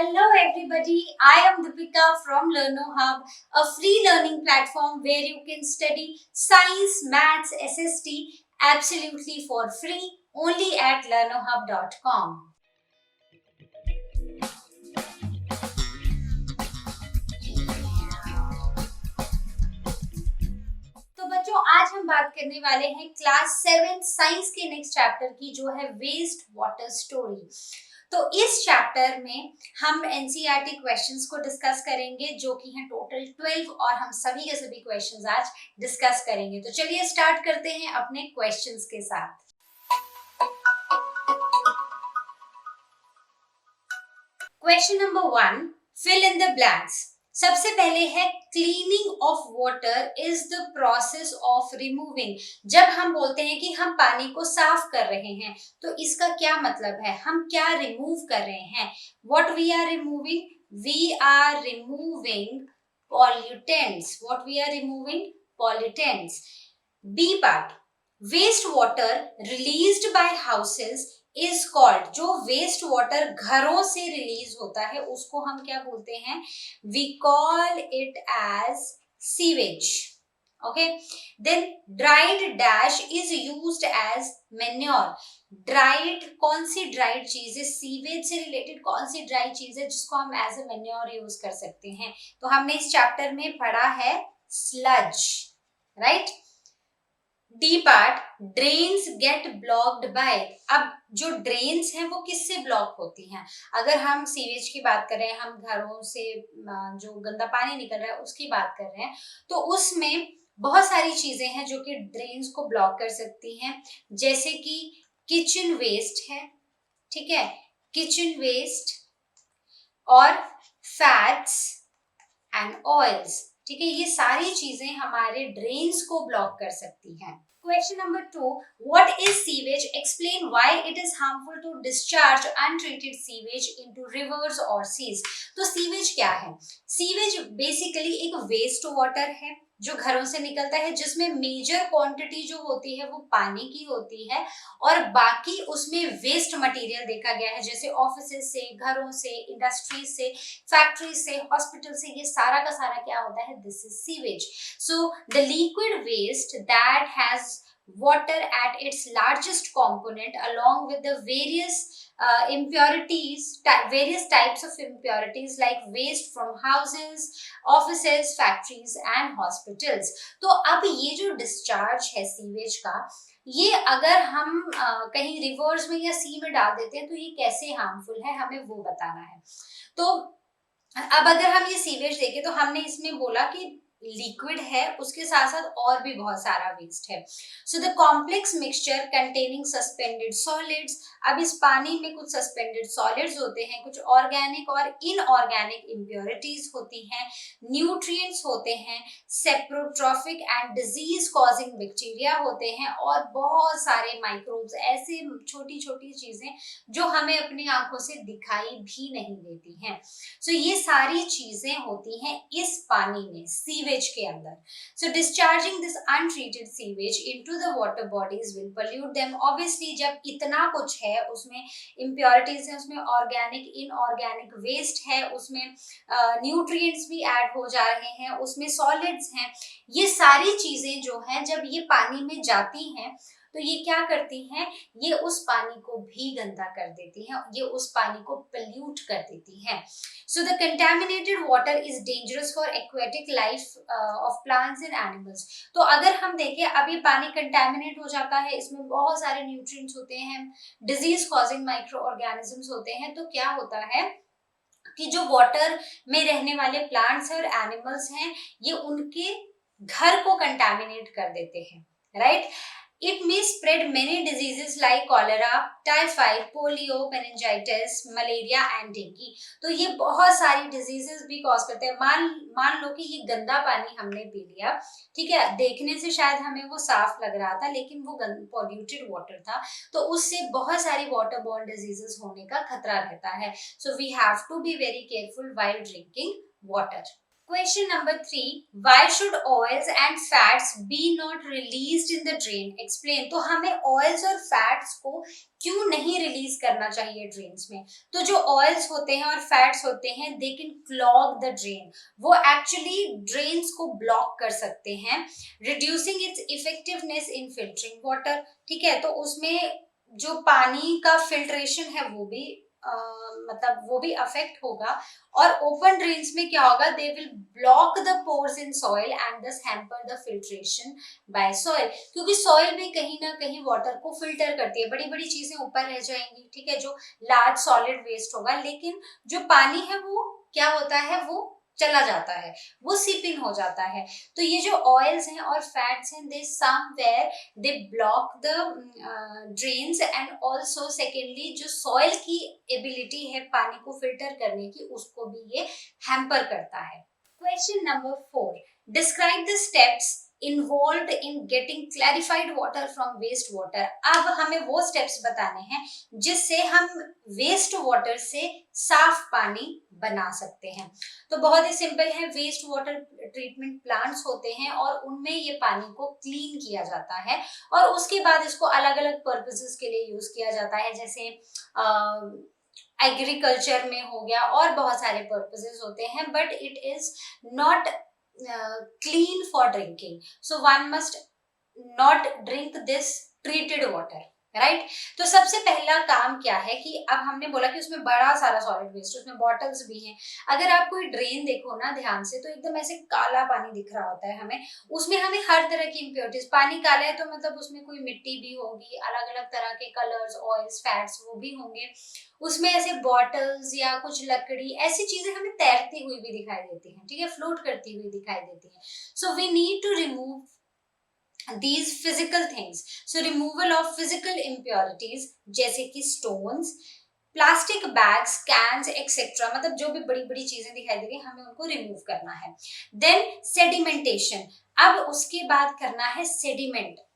Hello everybody, I am Deepika from Learno Hub, a free learning platform where you can study science, maths, SST absolutely for free only at learnohub.com. तो बच्चों आज हम बात करने वाले हैं class 7 science के नेक्स्ट चैप्टर की जो है वेस्ट वाटर स्टोरी। तो इस चैप्टर में हम एनसीईआरटी क्वेश्चंस को डिस्कस करेंगे जो कि हैं टोटल 12 और हम सभी के सभी क्वेश्चंस आज डिस्कस करेंगे। तो चलिए स्टार्ट करते हैं अपने क्वेश्चंस के साथ। Question number 1, fill in the blanks. सबसे पहले है cleaning of water is the process of removing. जब हम बोलते हैं कि हम पानी को साफ कर रहे हैं तो इसका क्या मतलब है, हम क्या रिमूव कर रहे हैं। What we are removing, we are removing pollutants. What we are removing, pollutants. B part, waste water released by houses is called, जो वेस्ट वाटर घरों से रिलीज होता है उसको हम क्या बोलते हैं, we call it as sewage. Okay, then dried dash is used as manure. Dried, कौन सी ड्राइड चीज है, सीवेज से रिलेटेड कौन सी ड्राइड चीज है जिसको हम एज ए मैन्योर यूज कर सकते हैं। तो हमने इस चैप्टर में पढ़ा है sludge, right. D part, drains get blocked by. अब जो ड्रेन्स हैं वो किससे ब्लॉक होती हैं, अगर हम सीवेज की बात कर रहे हैं, हम घरों से जो गंदा पानी निकल रहा है उसकी बात कर रहे हैं, तो उसमें बहुत सारी चीजें हैं जो कि ड्रेन्स को ब्लॉक कर सकती हैं, जैसे कि किचन वेस्ट है, ठीक है, किचन वेस्ट और फैट्स एंड ऑयल्स, ठीक है, ये सारी चीजें हमारे ड्रेन्स को ब्लॉक कर सकती हैं। Question number 2, what is sewage? Explain why it is harmful to discharge untreated sewage into rivers or seas. तो सीवेज क्या है, सीवेज बेसिकली एक वेस्ट वाटर है जो घरों से निकलता है, जिसमें मेजर क्वांटिटी जो होती है वो पानी की होती है और बाकी उसमें वेस्ट मटेरियल देखा गया है, जैसे ऑफिसेज से, घरों से, इंडस्ट्रीज से, फैक्ट्री से, हॉस्पिटल से, ये सारा का सारा क्या होता है, this is sewage. So the liquid waste that has water at its largest component along with the various various types of impurities like waste from houses, offices, factories and hospitals. तो अब ये जो डिस्चार्ज है sewage का, ये अगर हम कहीं रिवर्स में या सी में डाल देते हैं तो ये कैसे हार्मफुल है, हमें वो बताना है। तो अब अगर हम ये सीवेज देखें तो हमने इसमें बोला कि लिक्विड है, उसके साथ साथ और भी बहुत सारा वेस्ट है। So the complex mixture containing suspended solids. अब इस पानी में कुछ सस्पेंडेड सॉलिड्स होते हैं, कुछ ऑर्गेनिक और इनऑर्गेनिक इम्प्योरिटीज होती हैं, न्यूट्रिएंट्स होते हैं, saprotrophic and disease causing bacteria होते हैं और बहुत सारे माइक्रोब्स, ऐसे छोटी छोटी चीजें जो हमें अपनी आंखों से दिखाई भी नहीं देती हैं। सो ये सारी चीजें होती हैं इस पानी में, सीवेज के अंदर। So discharging this untreated sewage into the water bodies will pollute them. Obviously जब इतना कुछ है, उसमें impurities है, उसमें organic, inorganic waste है, उसमें nutrients भी ऐड हो जा रहे हैं, उसमें solids हैं, ये सारी चीजें जो हैं जब ये पानी में जाती हैं तो ये क्या करती हैं, ये उस पानी को भी गंदा कर देती हैं, ये उस पानी को पोल्यूट कर देती हैं। So the contaminated water is dangerous for aquatic life of plants and animals. तो अगर हम देखें अब ये पानी कंटेमिनेट हो जाता है, इसमें बहुत सारे न्यूट्रिएंट्स होते हैं, डिजीज कॉजिंग माइक्रो ऑर्गेनिजम्स होते हैं, तो क्या होता है कि जो वाटर में रहने वाले प्लांट्स और एनिमल्स हैं ये उनके घर को कंटेमिनेट कर देते हैं, right. It may spread many diseases like cholera, typhoid, polio, meningitis, malaria and dengue. तो ये बहुत सारी डिजीजेस भी कॉज करते हैं। मान लो कि ये गंदा पानी हमने पी लिया, ठीक है, देखने से शायद हमें वो साफ लग रहा था लेकिन वो पॉल्यूटेड वाटर था, तो उससे बहुत सारी वाटर बॉर्न डिजीजेस होने का खतरा रहता है। So we have to be very careful while drinking water. Question number 3, why should oils and fats be not released in the drain? Explain. तो हमें oils और fats को क्यों नहीं रिलीज करना चाहिए ड्रेन्स में? तो जो ऑयल्स होते हैं और फैट्स होते हैं they can clog the drain, वो एक्चुअली ड्रेन्स को ब्लॉक कर सकते हैं, reducing it's effectiveness in filtering water. ठीक है, तो उसमें जो पानी का फिल्ट्रेशन है वो भी मतलब वो भी अफेक्ट होगा। और ओपन ड्रेन्स में क्या होगा, they will block the pores in soil and thus hamper the filtration by soil, क्योंकि सॉइल भी कहीं ना कहीं वाटर को फिल्टर करती है, बड़ी बड़ी चीजें ऊपर रह जाएंगी। ठीक है, जो लार्ज सॉलिड वेस्ट होगा, लेकिन जो पानी है वो क्या होता है, वो चला जाता है, वो सीप इन हो जाता है। तो ये जो ऑयल्स हैं और फैट्स हैं, they somewhere they block the drains and also secondly जो सॉइल की एबिलिटी है पानी को फिल्टर करने की, उसको भी ये हैम्पर करता है। Question number 4, describe the steps involve in getting clarified water from waste water. अब हमें वो स्टेप्स बताने हैं जिससे हम वेस्ट वाटर से साफ पानी बना सकते हैं। तो बहुत ही सिंपल है, वेस्ट वाटर ट्रीटमेंट प्लांट्स होते हैं और उनमें ये पानी को क्लीन किया जाता है और उसके बाद इसको अलग अलग पर्पसेस के लिए यूज किया जाता है, जैसे एग्रीकल्चर में हो गया और बहुत सारे पर्पसेस होते हैं, but it is not clean for drinking, so one must not drink this treated water, right. तो सबसे पहला काम क्या है कि अब हमने बोला कि उसमें बड़ा सारा सॉलिड वेस्ट, उसमें बॉटल्स भी हैं। अगर आप कोई ड्रेन देखो ना ध्यान से, तो एकदम ऐसे काला पानी दिख रहा होता है हमें, उसमें हमें हर तरह की इम्प्योरिटीज, पानी काला है तो मतलब उसमें कोई मिट्टी भी होगी, अलग अलग तरह के कलर्स, ऑयल्स, फैट्स वो भी होंगे। उसमें ऐसे बॉटल्स या कुछ लकड़ी, ऐसी चीजें हमें तैरती हुई भी दिखाई देती हैं, ठीक है, फ्लोट करती हुई दिखाई देती हैं। So we need to remove these physical things, so removal of physical impurities जैसे कि stones, plastic bags, cans etcetera, मतलब जो भी बड़ी बड़ी चीजें दिखाई दे रही है हमें उनको रिमूव करना है। देन सेडिमेंटेशन, अब उसके बाद करना है सेडिमेंट।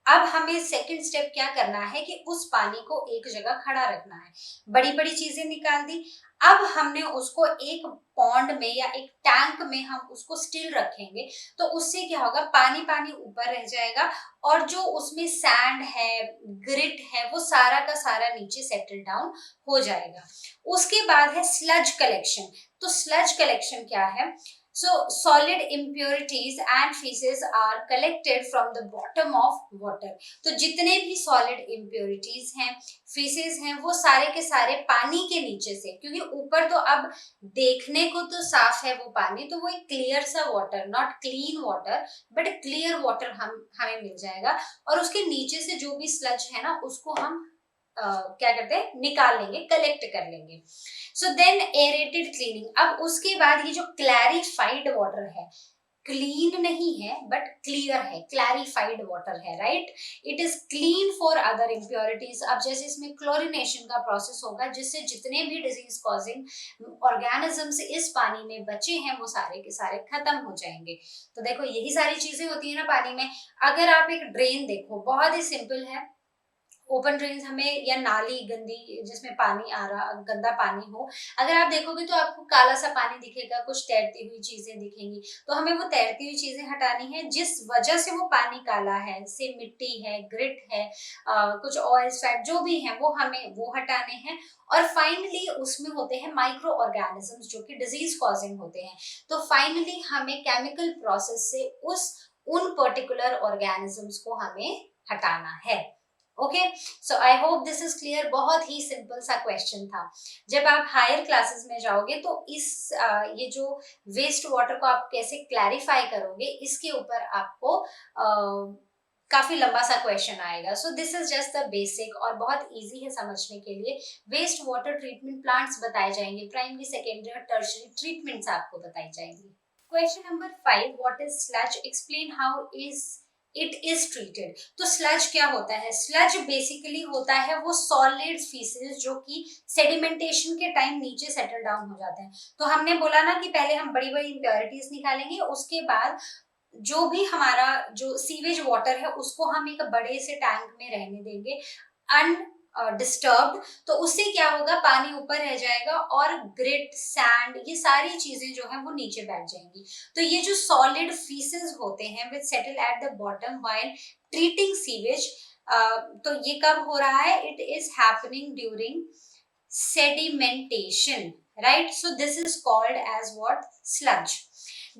अब हमें सेकंड स्टेप क्या करना है कि उस पानी को एक जगह खड़ा रखना है, बड़ी बड़ी चीजें निकाल दी, अब हमने उसको एक पॉन्ड में या एक टैंक में हम उसको स्टिल रखेंगे। तो उससे क्या होगा, पानी पानी ऊपर रह जाएगा और जो उसमें सैंड है, ग्रिट है, वो सारा का सारा नीचे सेटल डाउन हो जाएगा। उसके बाद है स्लज कलेक्शन। तो स्लज कलेक्शन क्या है, so solid impurities and feces are collected from the bottom of water। तो जितने भी solid impurities हैं, feces हैं, वो सारे के सारे पानी के नीचे से, क्योंकि ऊपर तो अब देखने को तो साफ है वो पानी, तो वो एक क्लियर सा water, not clean water but clear water हमें मिल जाएगा। और उसके नीचे से जो भी स्लज है ना, उसको हम क्या करते हैं, निकाल लेंगे, कलेक्ट कर लेंगे। सो देन एरेटेड क्लीनिंग, अब उसके बाद ये जो क्लैरिफाइड वाटर है, क्लीन नहीं है बट क्लियर है, क्लैरिफाइड वाटर है, right. It is clean for other impurities. अब जैसे इसमें क्लोरिनेशन का प्रोसेस होगा, जिससे जितने भी डिजीज कॉजिंग ऑर्गेनिजम्स इस पानी में बचे हैं वो सारे के सारे खत्म हो जाएंगे। तो देखो यही सारी चीजें होती है ना पानी में। अगर आप एक ड्रेन देखो, बहुत ही सिंपल है, ओपन ड्रेन्स हमें, या नाली गंदी जिसमें पानी आ रहा, गंदा पानी हो, अगर आप देखोगे तो आपको काला सा पानी दिखेगा, कुछ तैरती हुई चीजें दिखेंगी। तो हमें वो तैरती हुई चीजें हटानी है जिस वजह से वो पानी काला है, जैसे मिट्टी है, ग्रिट है, कुछ ऑयल फैट जो भी है वो हमें वो हटाने हैं। और फाइनली उसमें होते हैं माइक्रो ऑर्गेनिजम्स जो कि डिजीज कॉजिंग होते हैं। तो फाइनली हमें केमिकल प्रोसेस से उन पर्टिकुलर ऑर्गेनिजम्स को हमें हटाना है। Okay, so I hope this is clear. बहुत ही सिंपल सा क्वेश्चन था। जब आप हायर क्लासेस में जाओगे तो ये जो वेस्ट वाटर को आप कैसे क्लैरिफाई करोगे, इसके ऊपर आपको काफी लंबा सा क्वेश्चन आएगा। सो this is just the basic और बहुत इजी है समझने के लिए। वेस्ट वाटर ट्रीटमेंट प्लांट्स बताए जाएंगे, प्राइमरी, सेकेंडरी और टर्शरी ट्रीटमेंट्स आपको बताई जाएंगी। Question number 5, what is sludge, explain how is it is treated. तो स्लज क्या होता है, स्लज बेसिकली होता है वो सॉलिड फीसेस जो कि सेडिमेंटेशन के टाइम नीचे सेटल डाउन हो जाते हैं। तो हमने बोला ना कि पहले हम बड़ी बड़ी इंप्योरिटीज निकालेंगे, उसके बाद जो भी हमारा जो सीवेज वाटर है उसको हम एक बड़े से टैंक में रहने देंगे, डिस्टर्ब्ड, तो उससे क्या होगा, पानी ऊपर रह जाएगा और ग्रिट, सैंड, ये सारी चीजें जो है वो नीचे बैठ जाएंगी। तो ये जो सॉलिड फीसेस होते हैं which settle at the bottom while treating sewage, तो ये कब हो रहा है, it is happening during sedimentation, right? So this is called as what, sludge.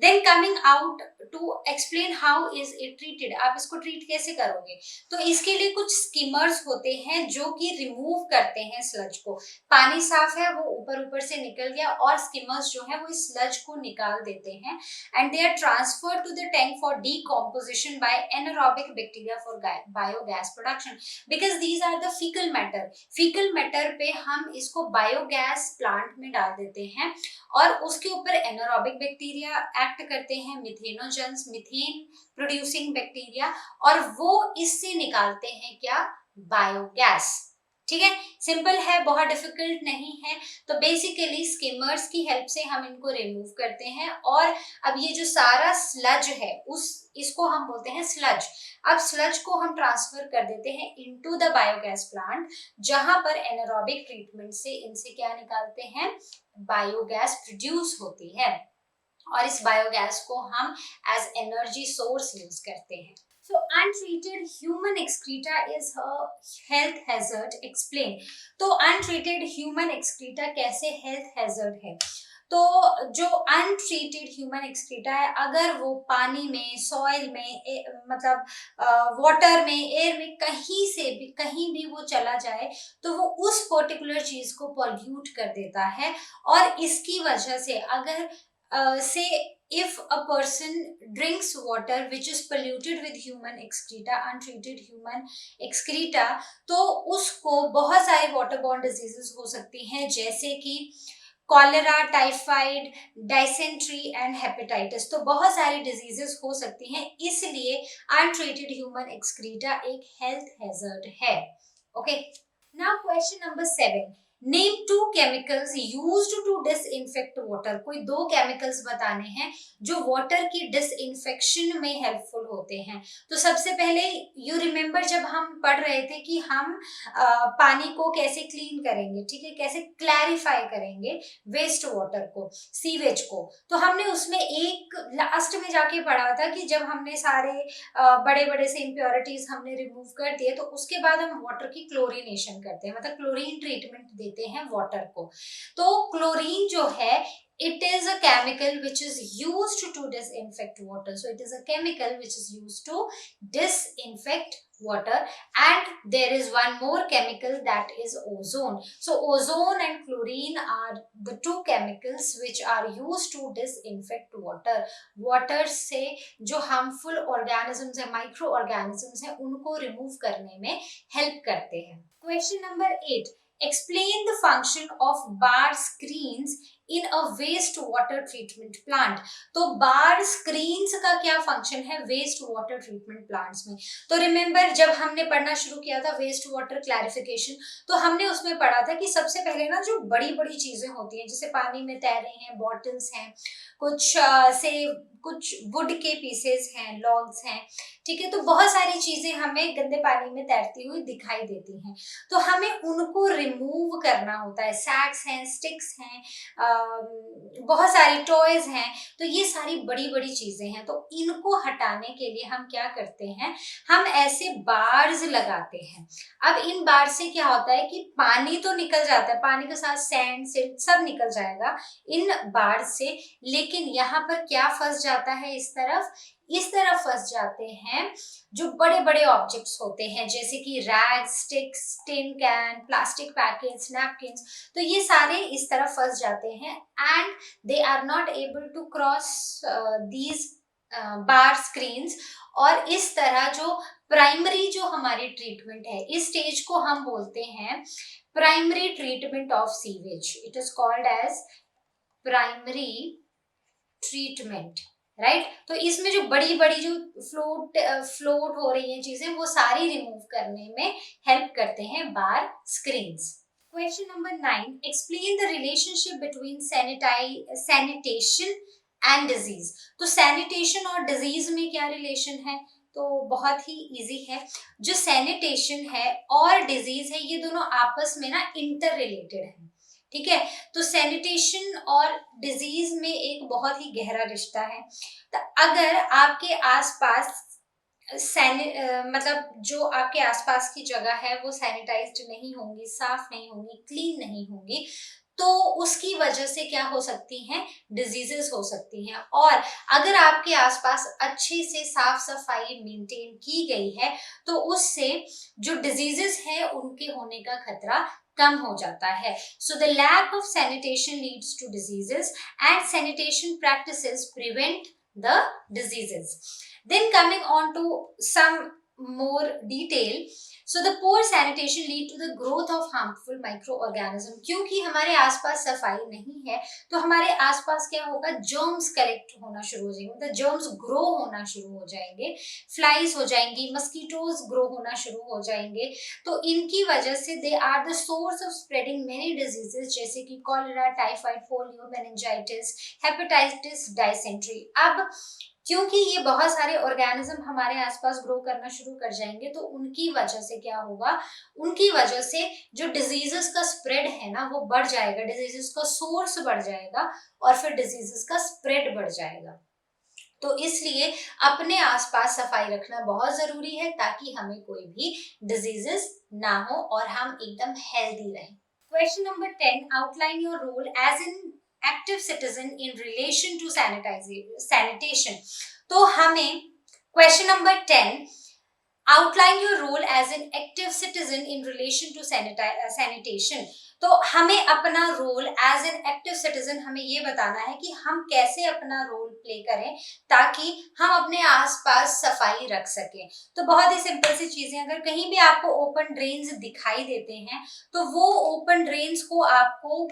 Then coming out to explain how is it treated, आप इसको ट्रीट कैसे करोगे, तो इसके लिए कुछ स्किमर्स होते हैं जो कि रिमूव करते हैं स्लज को। पानी साफ है, वो ऊपर ऊपर से निकल गया और स्किमर्स जो है वो इस स्लज को निकाल देते हैं and they are transferred to the tank for decomposition by anaerobic bacteria for biogas production, because these are the faecal matter. Faecal matter पे हम इसको बायोगैस प्लांट में डाल देते हैं और उसके ऊपर एनारोबिक बैक्टीरिया एक्ट करते हैं, मिथेनोजेंस, मीथेन प्रोड्यूसिंग बैक्टीरिया, और वो इससे निकालते हैं क्या, बायोगैस। ठीक है, सिंपल है, बहुत डिफिकल्ट नहीं है। तो बेसिकली स्किमर्स की हेल्प से हम इनको रिमूव करते हैं और अब ये जो सारा स्लज है इसको हम बोलते हैं स्लज। अब स्लज को हम ट्रांसफर कर देते हैं इनटू द बायोगैस प्लांट, जहां पर एनारोबिक ट्रीटमेंट से इनसे क्या निकालते हैं, बायोगैस प्रोड्यूस होती है और इस बायोगैस को हम एज एनर्जी सोर्स यूज करते हैं। So untreated human excreta is a health hazard, explain। तो untreated human excreta कैसे health hazard है, तो जो अनट्रीटेड ह्यूमन एक्सक्रीटा है, अगर वो पानी में, सॉइल में, मतलब वाटर में, एयर में, कहीं से भी, कहीं भी वो चला जाए तो वो उस पर्टिकुलर चीज को पॉल्यूट कर देता है। और इसकी वजह से अगर से if a person drinks water which is polluted with human excreta, untreated human excreta, तो उसको बहुत सारे waterborne diseases हो सकती हैं, जैसे कि cholera, typhoid, dysentery and hepatitis. तो बहुत सारी डिजीजेस हो सकती हैं, इसलिए अनट्रीटेड ह्यूमन एक्सक्रीटा एक हेल्थ हैजर्ड है। Okay, now question number 7, name 2 chemicals used to disinfect water. कोई 2 केमिकल्स बताने हैं जो वाटर की डिसइंफेक्शन में हेल्पफुल होते हैं। तो सबसे पहले यू रिमेम्बर जब हम पढ़ रहे थे कि हम पानी को कैसे क्लीन करेंगे, ठीक है, कैसे क्लैरिफाई करेंगे वेस्ट वाटर को, सीवेज को, तो हमने उसमें एक लास्ट में जाके पढ़ा था कि जब हमने सारे बड़े बड़े से इम्प्योरिटीज हमने रिमूव कर दिए तो उसके बाद हम वाटर की क्लोरिनेशन करते हैं, मतलब क्लोरीन ट्रीटमेंट देते हैं वाटर को। तो क्लोरीन जो है, it is a chemical which is used to disinfect water. So it is a chemical which is used to disinfect water. And there is one more chemical, that is ozone. So ozone and chlorine are the 2 chemicals which are used to disinfect water. Water से जो harmful organisms है, micro organisms है, उनको remove करने में help करते हैं। Question number 8, explain the function of bar screens in a waste water treatment plant। तो बार स्क्रीन्स का क्या फंक्शन है वेस्ट वाटर ट्रीटमेंट प्लांट्स में। तो रिमेम्बर जब हमने पढ़ना शुरू किया था वेस्ट वाटर क्लैरिफिकेशन, तो हमने उसमें पढ़ा था कि सबसे पहले ना जो बड़ी बड़ी चीजें होती हैं, जैसे पानी में तैर रही हैं, बॉटल्स हैं, कुछ वुड के पीसेस हैं, लॉग्स हैं, ठीक है, तो बहुत सारी चीजें हमें गंदे पानी में तैरती हुई दिखाई देती हैं, तो हमें उनको रिमूव करना होता है। सैक्स हैं, स्टिक्स हैं, बहुत सारी टॉयज हैं, तो ये सारी बड़ी बड़ी चीजें हैं, तो इनको हटाने के लिए हम क्या करते हैं, हम ऐसे बार्स लगाते हैं। अब इन बार से क्या होता है कि पानी तो निकल जाता है, पानी के साथ सैंड, सिल्ट सब निकल जाएगा इन बार से, लेकिन यहाँ पर क्या फंस जाता है, इस तरफ फंस जाते हैं जो बड़े बड़े ऑब्जेक्ट्स होते हैं, जैसे कि rag, sticks, tin can, plastic packets, napkins, तो ये सारे इस तरफ फंस जाते हैं and they are not able to cross these bar screens. और इस तरह जो प्राइमरी जो हमारी ट्रीटमेंट है, इस स्टेज को हम बोलते हैं primary treatment of sewage. It is called as primary treatment, right. तो इसमें जो बड़ी बड़ी जो फ्लोट हो रही हैं चीजें, वो सारी रिमूव करने में हेल्प करते हैं bar screens. Question number 9, explain the relationship between sanitation and disease. तो सैनिटेशन और डिजीज में क्या रिलेशन है, तो बहुत ही इजी है। जो सैनिटेशन है और डिजीज है ये दोनों आपस में ना इंटर रिलेटेड है, ठीक है। तो सैनिटेशन और डिजीज में एक बहुत ही गहरा रिश्ता है। तो अगर आपके आसपास मतलब जो आपके आसपास की जगह है वो सैनिटाइज्ड नहीं होंगी, साफ नहीं होंगी, क्लीन नहीं होंगी, तो उसकी वजह से क्या हो सकती हैं, डिजीजेस हो सकती हैं। और अगर आपके आसपास अच्छे से साफ सफाई मेंटेन की गई है तो उससे जो डिजीजेस है उनके होने का खतरा कम हो जाता है। So the lack of sanitation leads to diseases and sanitation practices prevent the diseases. Then coming on to some more detail, so the poor sanitation lead to the growth of harmful microorganism। क्योंकि हमारे आसपास सफाई नहीं है तो हमारे आसपास क्या होगा, जर्म्स कलेक्ट होना शुरू हो जाएंगे, मतलब जर्म्स ग्रो होना शुरू हो जाएंगे, फ्लाइज हो जाएंगी, मस्कीटोज ग्रो होना शुरू हो जाएंगे। तो इनकी वजह से they are the source of spreading many diseases जैसे कि cholera, typhoid, polio, meningitis, hepatitis, dysentery. अब क्योंकि ये बहुत सारे ऑर्गेनिज्म हमारे आसपास ग्रो करना शुरू कर जाएंगे तो उनकी वजह से क्या होगा, उनकी वजह से जो डिजीजेस का स्प्रेड है ना वो बढ़ जाएगा, डिजीजेस का सोर्स बढ़ जाएगा और फिर डिजीजेस का स्प्रेड बढ़ जाएगा। तो इसलिए अपने आसपास सफाई रखना बहुत जरूरी है ताकि हमें कोई भी डिजीजेस ना हो और हम एकदम हेल्दी रहें। Question number 10, outline your role as an active citizen in relation to sanitation. तो हमें question number 10, outline your role as an active citizen in relation to sanitation. तो हमें अपना role as an active citizen हमें ये बताना है कि हम कैसे अपना रोल प्ले करें ताकि हम अपने आसपास सफाई रख सकें। तो बहुत ही सिंपल सी चीजें, अगर कहीं भी आपको ओपन ड्रेन्स दिखाई देते हैं तो वो ओपन ड्रेन्स को आपको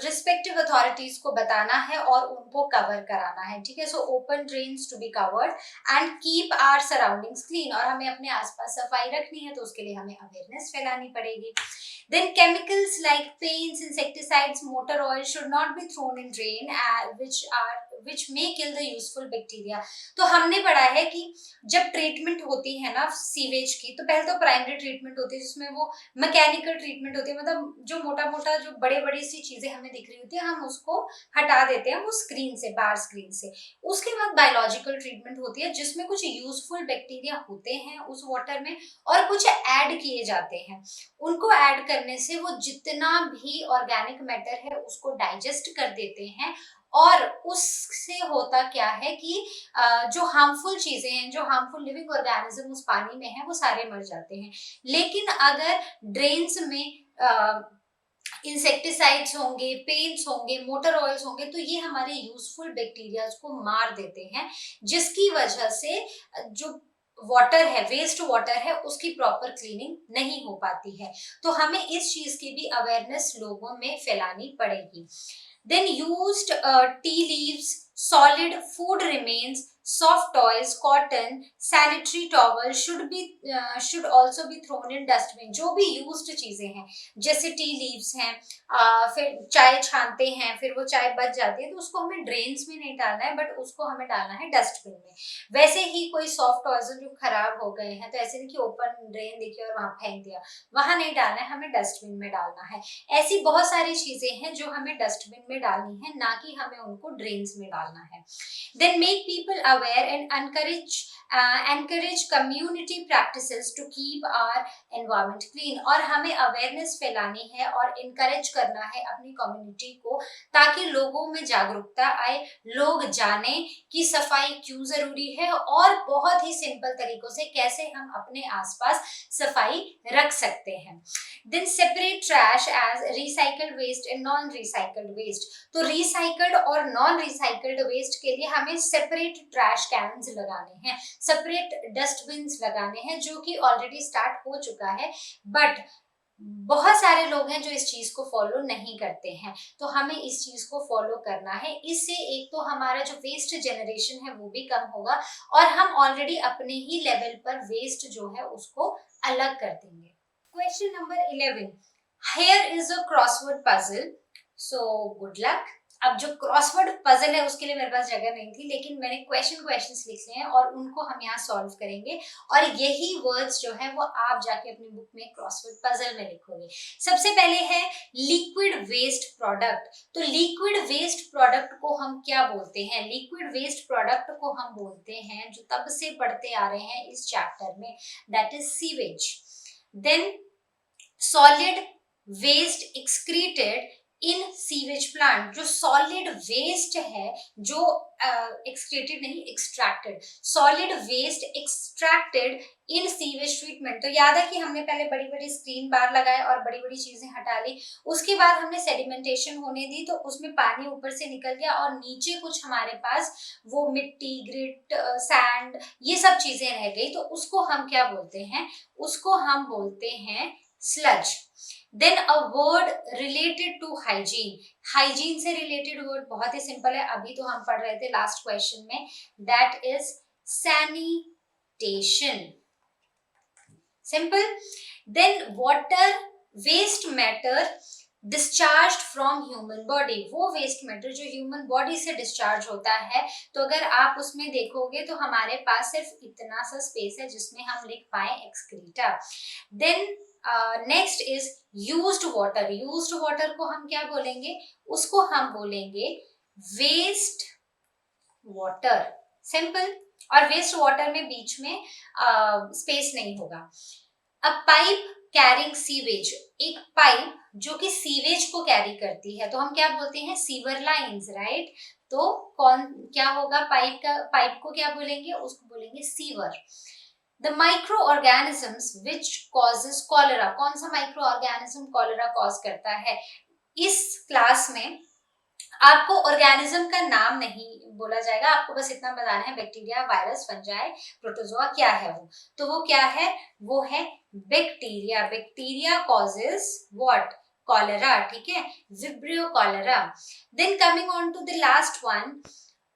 रिस्पेक्टिव अथॉरिटीज को बताना है और उनको कवर कराना है, ठीक है। So open drains to be covered and keep our surroundings clean. और हमें अपने आसपास सफाई रखनी है तो उसके लिए हमें अवेयरनेस फैलानी पड़ेगी। Then chemicals like paints, insecticides, motor oil should not be thrown in drain which may kill the useful bacteria। तो हमने पढ़ा है कि जब ट्रीटमेंट होती है ना सीवेज की, तो पहले तो प्राइमरी ट्रीटमेंट होती है जिसमें वो मैकेनिकल ट्रीटमेंट होती है, मतलब जो मोटा मोटा जो बड़े बड़ी सी चीजें हमें दिख रही होती है हम उसको हटा देते हैं वो स्क्रीन से, बार स्क्रीन से। उसके बाद बायोलॉजिकल ट्रीटमेंट होती है जिसमें कुछ यूजफुल बैक्टीरिया होते हैं उस वाटर में और कुछ ऐड किए जाते हैं। उनको ऐड करने से वो जितना भी ऑर्गेनिक मैटर है उसको डाइजेस्ट कर देते हैं और उससे होता क्या है कि जो हार्मफुल चीजें हैं, जो हार्मफुल लिविंग ऑर्गेनिज्म उस पानी में है वो सारे मर जाते हैं। लेकिन अगर ड्रेन्स में इंसेक्टिसाइड्स होंगे, पेंट्स होंगे, मोटर ऑयल्स होंगे तो ये हमारे यूजफुल बैक्टीरिया को मार देते हैं, जिसकी वजह से जो वाटर है, वेस्ट वाटर है, उसकी प्रॉपर क्लीनिंग नहीं हो पाती है। तो हमें इस चीज की भी अवेयरनेस लोगों में फैलानी पड़ेगी। Then used tea leaves, solid food remains, soft toys, cotton, sanitary towel should also be thrown in dustbin। जो भी used चीजें हैं जैसे टी लीव्स हैं, फिर चाय छानते हैं, फिर वो चाय बच जाती है तो उसको हमें ड्रेन्स में नहीं डालना है बट उसको हमें डालना है डस्टबिन में। वैसे ही कोई सॉफ्ट टॉयज जो खराब हो गए हैं तो ऐसे नहीं कि ओपन ड्रेन देखी और वहां फेंक दिया, वहां नहीं डालना है, हमें डस्टबिन में डालना है। ऐसी बहुत सारी चीजें हैं जो हमें डस्टबिन में डालनी है, ना कि हमें उनको ड्रेन्स में डालना है। Then make people aware and encourage community practices to keep our environment clean। और हमें अवेयरनेस फैलानी है और इनकरेज करना है अपनी कम्युनिटी को ताकि लोगों में जागरूकता आए, लोग जाने कि सफाई क्यों जरूरी है और बहुत ही सिंपल तरीकों से कैसे हम अपने आसपास सफाई रख सकते हैं। Then separate trash as recycled waste and non recycled waste। तो रिसाइकल्ड और नॉन रिसाइकल्ड वेस्ट के लिए हमें सेपरेट ट्रैश कैन्स लगाने हैं, सेपरेट डस्टबिन्स लगाने हैं, जो कि ऑलरेडी स्टार्ट हो चुका है बट बहुत सारे लोग हैं जो इस चीज को फॉलो नहीं करते हैं। तो हमें इस चीज को फॉलो करना है, इससे एक तो हमारा जो वेस्ट जनरेशन है वो भी कम होगा और हम ऑलरेडी अपने ही लेवल पर वेस्ट जो है उसको अलग कर देंगे। Question number 11. Here is a crossword puzzle. So good luck. अब जो क्रॉसवर्ड पजल है उसके लिए मेरे पास जगह नहीं थी, लेकिन मैंने क्वेश्चंस लिख लिए हैं और उनको हम यहाँ सॉल्व करेंगे और यही वर्ड्स जो है वो आप जाके अपनी बुक में क्रॉसवर्ड पजल में लिखोगे। सबसे पहले है लिक्विड वेस्ट प्रोडक्ट। तो लिक्विड वेस्ट प्रोडक्ट को हम क्या बोलते हैं? लिक्विड वेस्ट प्रोडक्ट को हम बोलते हैं, जो तब से पढ़ते आ रहे हैं इस चैप्टर में, that is sewage. Then solid waste excreted in sewage plant. जो सॉलिड वेस्ट है, जो एक्सक्रीटेड नहीं, extracted, solid waste extracted in sewage treatment. तो याद है कि हमने पहले बड़ी बड़ी स्क्रीन बार लगाए और बड़ी बड़ी चीजें हटा ली, उसके बाद हमने सेडिमेंटेशन होने दी, तो उसमें पानी ऊपर से निकल गया और नीचे कुछ हमारे पास वो मिट्टी, ग्रिट, सैंड, ये सब चीजें रह गई। तो उसको हम क्या बोलते हैं? उसको हम बोलते हैं sludge. Then a word related to hygiene. Hygiene से रिलेटेड वर्ड बहुत ही सिंपल है, अभी तो हम पढ़ रहे थे लास्ट क्वेश्चन में, that is sanitation. Simple. Then water waste matter discharge from human body. वो वेस्ट मैटर जो ह्यूमन बॉडी से डिस्चार्ज होता है, तो अगर आप उसमें देखोगे तो हमारे पास सिर्फ इतना सा स्पेस है जिसमें हम लिख पाए excreta. Then next is used water. Used water को हम क्या बोलेंगे? उसको हम बोलेंगे वेस्ट वाटर। सिंपल। और वेस्ट वाटर में बीच में स्पेस नहीं होगा। A pipe carrying sewage. एक पाइप जो कि सीवेज को कैरी करती है, तो हम क्या बोलते हैं? Sewer lines, right? तो कौन क्या होगा? पाइप को क्या बोलेंगे? उसको बोलेंगे sewer. The microorganisms which causes cholera। कौन सा माइक्रो ऑर्गेनिज्म कॉलेरा कॉज करता है? इस क्लास में आपको ऑर्गेनिज्म का नाम नहीं बोला जाएगा, आपको बस इतना बताना है बैक्टीरिया, वायरस, फंजाई, प्रोटोजोआ क्या है वो। तो वो क्या है? वो है bacteria. Bacteria causes what? Cholera. ठीक है, vibrio cholera. Then coming on to the last one,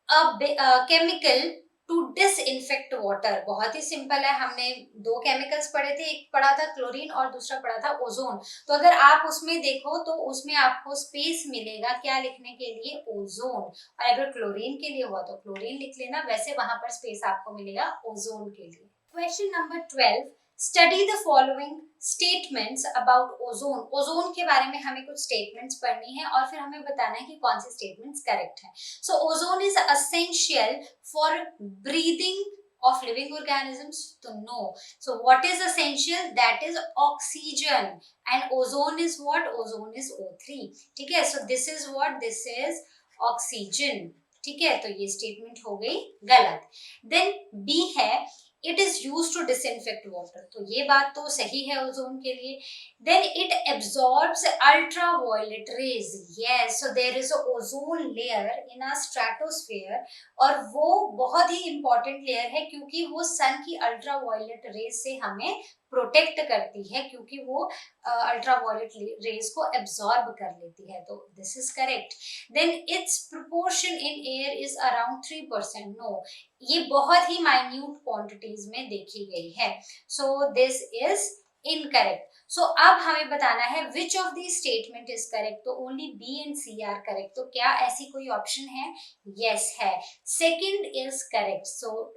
chemical to disinfect water. बहुत ही सिंपल है, हमने दो केमिकल्स पढ़े थे, एक पढ़ा था क्लोरीन और दूसरा पढ़ा था ओजोन। तो अगर आप उसमें देखो तो उसमें आपको स्पेस मिलेगा क्या लिखने के लिए? ओजोन। और अगर क्लोरीन के लिए हुआ तो क्लोरीन लिख लेना, वैसे वहां पर स्पेस आपको मिलेगा ओजोन के लिए। Question number 12, study the following statements about ozone. Ozone के बारे में हमें कुछ स्टेटमेंट्स पढ़नी है और फिर हमें बताना है कि कौन सी स्टेटमेंट्स करेक्ट है। सो ozone is essential for breathing of living organisms, तो no. So what is essential? That is oxygen, and ozone is what? Ozone is O3. ठीक है, so this is what? This is oxygen. ठीक है, तो ये statement हो गई गलत। देन बी है, it is use to disinfect water. तो ये बात तो सही है ओजोन के लिए। Then it absorbs ultraviolet rays. Yes, so there is a ozone layer in a stratosphere, और वो बहुत ही इंपॉर्टेंट लेयर है क्योंकि वो सन की अल्ट्रावायलेट रेज से हमें प्रोटेक्ट करती है, क्योंकि वो अल्ट्रावायलेट रेज को एब्सॉर्ब कर लेती है। तो this is correct. Then its proportion in air is around 3%। No, ये बहुत ही माइन्यूट क्वांटिटीज में देखी गई है। So this is incorrect. So अब हमें बताना है which of the statement is correct. तो only B and C are correct. तो क्या ऐसी कोई ऑप्शन है? यस है, second is correct. So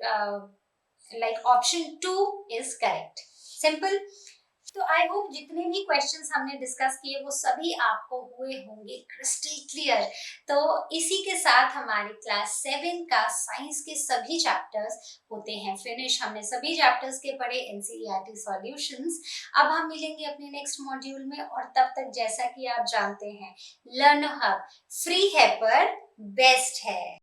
like option 2 is correct. Simple. तो आई होप जितने भी क्वेश्चंस हमने डिस्कस किए वो सभी आपको हुए होंगे क्रिस्टल क्लियर। तो इसी के साथ हमारी क्लास 7 का साइंस के सभी चैप्टर्स होते हैं फिनिश। हमने सभी चैप्टर्स के पढ़े एनसीईआरटी सॉल्यूशंस। अब हम मिलेंगे अपने नेक्स्ट मॉड्यूल में, और तब तक जैसा कि आप जानते हैं, लर्न हब फ्री है पर बेस्ट है।